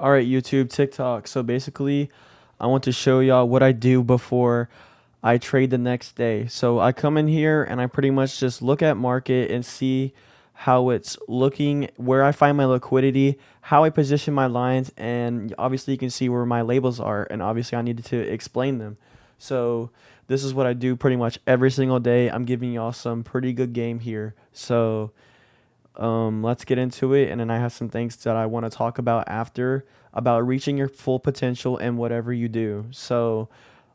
All right, YouTube, TikTok. So basically, I want to show y'all what I do before I trade the next day. So I come in here and I pretty much just look at market and see how it's looking, where I find my liquidity, how I position my lines, and obviously you can see where my labels are, and obviously I needed to explain them. So this is what I do pretty much every single day. I'm giving y'all some pretty good game here. So let's get into it. And then I have some things that I want to talk about after about reaching your full potential in whatever you do. So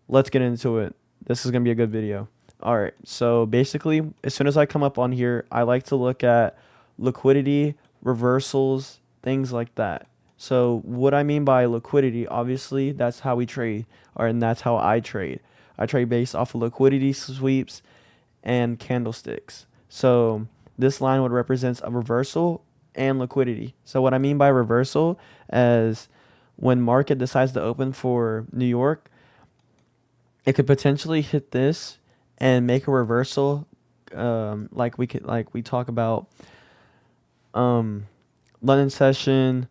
let's get into it. This is going to be a good video. All right. So basically, as soon as I come up on here, I like to look at liquidity, reversals, things like that. So what I mean by liquidity, obviously, that's how we trade, or and that's how I trade. I trade based off of liquidity sweeps and candlesticks. So this line would represent a reversal and liquidity. So what I mean by reversal is when market decides to open for New York, it could potentially hit this and make a reversal. Like we talk about um, London session,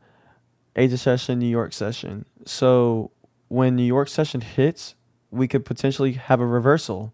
Asia session, New York session. So when New York session hits, we could potentially have a reversal,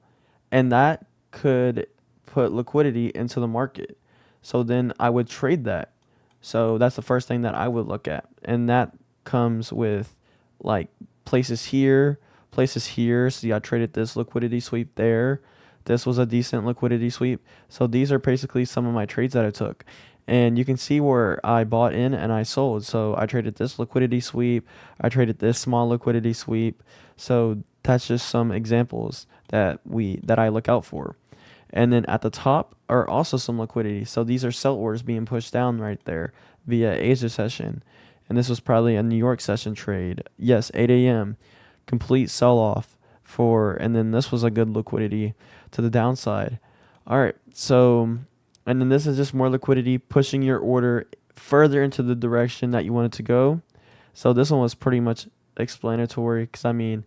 and that could put liquidity into the market. So then I would trade that. So that's the first thing that I would look at, and that comes with like places here, places here. See, I traded this liquidity sweep there. This was a decent liquidity sweep. So these are basically some of my trades that I took. And you can see where I bought in and I sold. So I traded this liquidity sweep. I traded this small liquidity sweep. So that's just some examples that I look out for. And then at the top are also some liquidity. So these are sell orders being pushed down right there via Asia session. And this was probably a New York session trade. Yes, 8 a.m. Complete sell off for, and then this was a good liquidity to the downside. All right. So, and then this is just more liquidity pushing your order further into the direction that you want it to go. So this one was pretty much explanatory because I mean,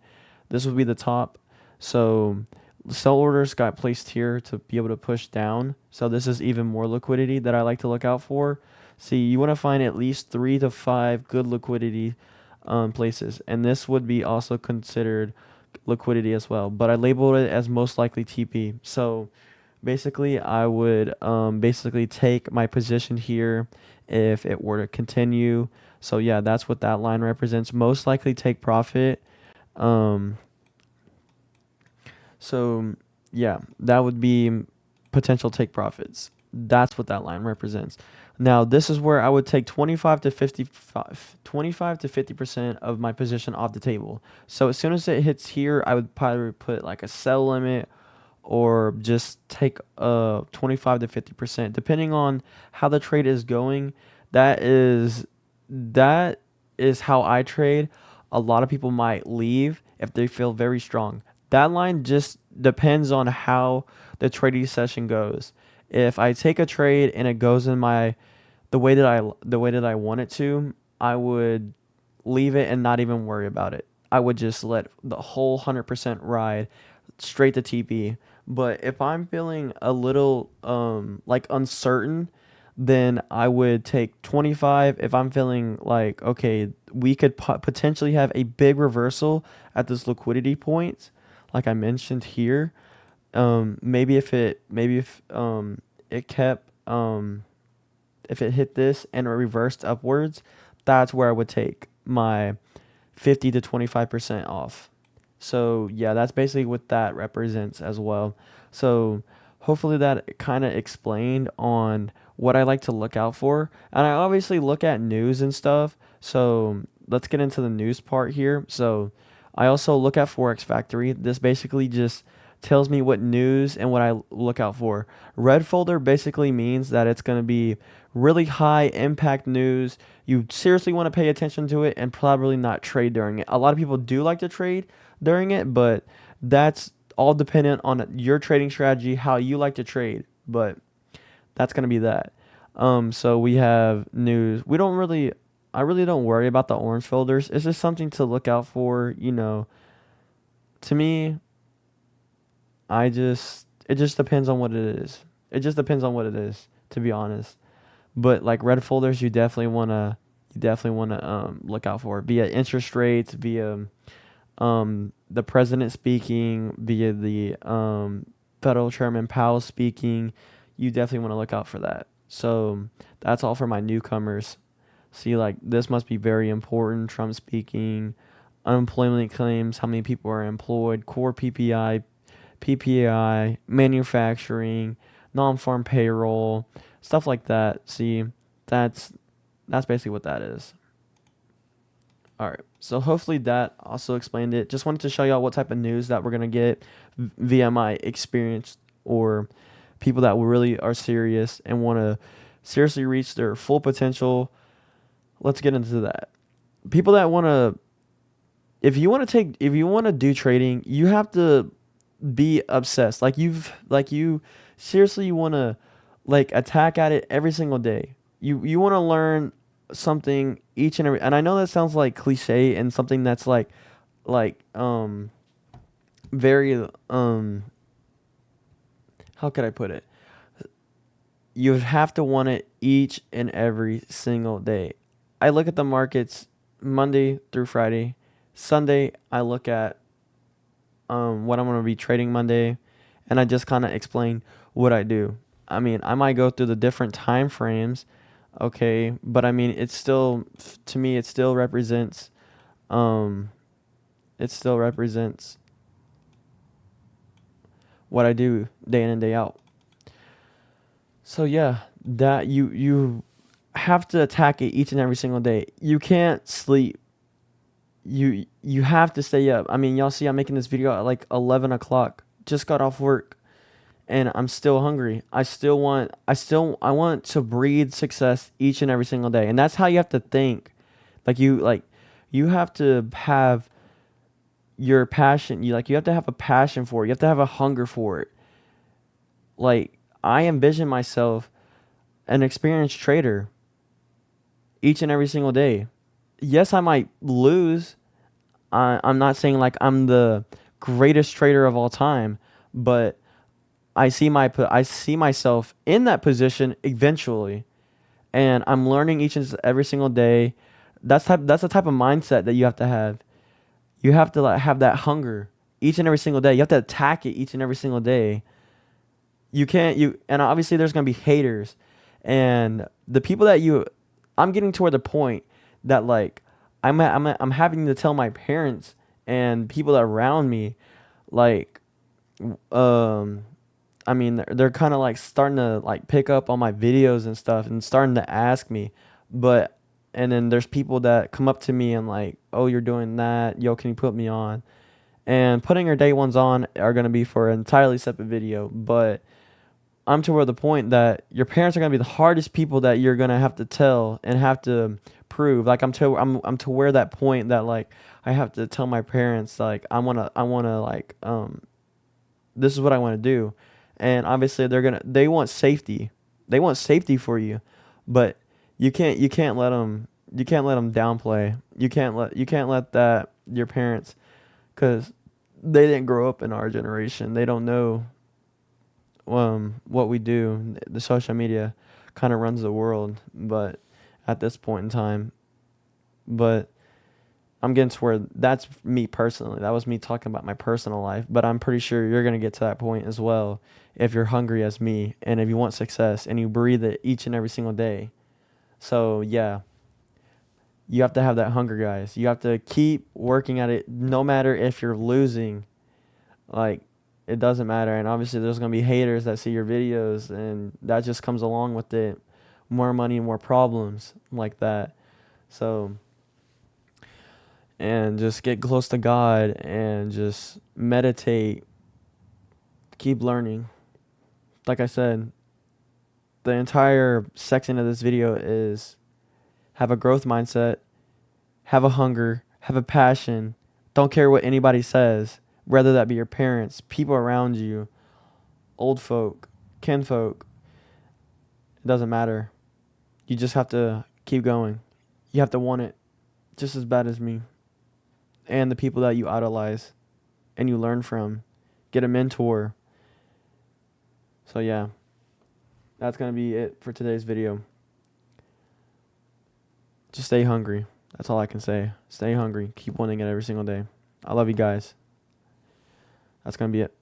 this would be the top. So sell orders got placed here to be able to push down. So this is even more liquidity that I like to look out for. See, you want to find at least 3 to 5 good liquidity places, and this would be also considered liquidity as well. But I labeled it as most likely TP. So basically, I would basically take my position here if it were to continue. So yeah, that's what that line represents. Most likely take profit. Um, so yeah, that would be potential take profits. That's what that line represents. Now, this is where I would take 25 to 50% of my position off the table. So as soon as it hits here, I would probably put like a sell limit or just take 25 to 50% depending on how the trade is going. That is how I trade. A lot of people might leave if they feel very strong. That line just depends on how the trading session goes. If I take a trade and it goes in my the way that I want it to, I would leave it and not even worry about it. I would just let the whole 100% ride straight to TP. But if I'm feeling a little like uncertain, then I would take 25. If I'm feeling like okay, we could potentially have a big reversal at this liquidity point, like I mentioned here. Maybe if it kept if it hit this and it reversed upwards, that's where I would take my 50 to 25% off. So yeah, that's basically what that represents as well. So hopefully that kind of explained on what I like to look out for. And I obviously look at news and stuff. So let's get into the news part here. So I also look at Forex Factory. This basically just tells me what news and what I look out for. Red folder basically means that it's going to be really high impact news. You seriously want to pay attention to it and probably not trade during it. A lot of people do like to trade during it, but that's all dependent on your trading strategy, how you like to trade. But that's going to be that. So we have news. I really don't worry about the orange folders. It's just something to look out for. To me, it just depends on what it is. It just depends on what it is, to be honest. But like red folders, you definitely want to you definitely want to look out for via interest rates, via the president speaking, via the federal chairman Powell speaking. You definitely want to look out for that. So that's all for my newcomers. See, like, this must be very important. Trump speaking, unemployment claims, how many people are employed, core PPI, PPI, manufacturing, non-farm payroll, stuff like that. See, that's that's basically what that is. All right. So hopefully that also explained it. Just wanted to show y'all what type of news that we're gonna get via my experience, or people that really are serious and want to seriously reach their full potential. Let's get into that. People that want to, if you want to do trading, you have to be obsessed. Like you seriously want to like attack at it every single day. You want to learn something each and every. And I know that sounds like cliche and something that's like very how could I put it? You have to want it each and every single day. I look at the markets Monday through Friday. Sunday I look at what I'm going to be trading Monday, and I just kind of explain what I do. I mean, I might go through the different time frames, okay, but I mean, it's still, to me, um, it still represents what I do day in and day out. So yeah, that you have to attack it each and every single day. You can't sleep. You have to stay up. I mean, y'all see, I'm making this video at like 11 o'clock. Just got off work and I'm still hungry. I want to breed success each and every single day. And that's how you have to think. Like you have to have your passion. You have to have a passion for it. You have to have a hunger for it. Like, I envision myself an experienced trader each and every single day. Yes, I might lose. I'm not saying like I'm the greatest trader of all time, but I see myself in that position eventually, and I'm learning each and every single day. That's the type of mindset that you have to have. You have to like have that hunger each and every single day. You have to attack it each and every single day. You can't you and obviously there's gonna be haters, and the people that you. I'm getting toward the point that like I'm having to tell my parents and people around me, like, um I mean, they're kind of like starting to like pick up on my videos and stuff and starting to ask me, but and then there's people that come up to me and like, oh, you're doing that, yo, can you put me on? And putting your day ones on are gonna be for an entirely separate video, but I'm toward the point that your parents are gonna be the hardest people that you're gonna have to tell and have to prove. Like, I'm to where that point that like I have to tell my parents like I wanna like this is what I want to do. And obviously they want safety. They want safety for you, but you can't let them downplay. You can't let that your parents, cuz they didn't grow up in our generation. They don't know what we do. The social media kind of runs the world, but at this point in time, but I'm getting to where that's me personally. That was me talking about my personal life, but I'm pretty sure you're going to get to that point as well if you're hungry as me and if you want success and you breathe it each and every single day. So, yeah, you have to have that hunger, guys. You have to keep working at it no matter if you're losing. Like, it doesn't matter. And obviously, there's going to be haters that see your videos, and that just comes along with it. More money, more problems like that. So, and just get close to God and just meditate, keep learning. Like I said, the entire section of this video is have a growth mindset, have a hunger, have a passion. Don't care what anybody says, whether that be your parents, people around you, old folk, kinfolk. It doesn't matter. You just have to keep going. You have to want it just as bad as me and the people that you idolize and you learn from. Get a mentor. So yeah, that's going to be it for today's video. Just stay hungry. That's all I can say. Stay hungry. Keep winning it every single day. I love you guys. That's going to be it.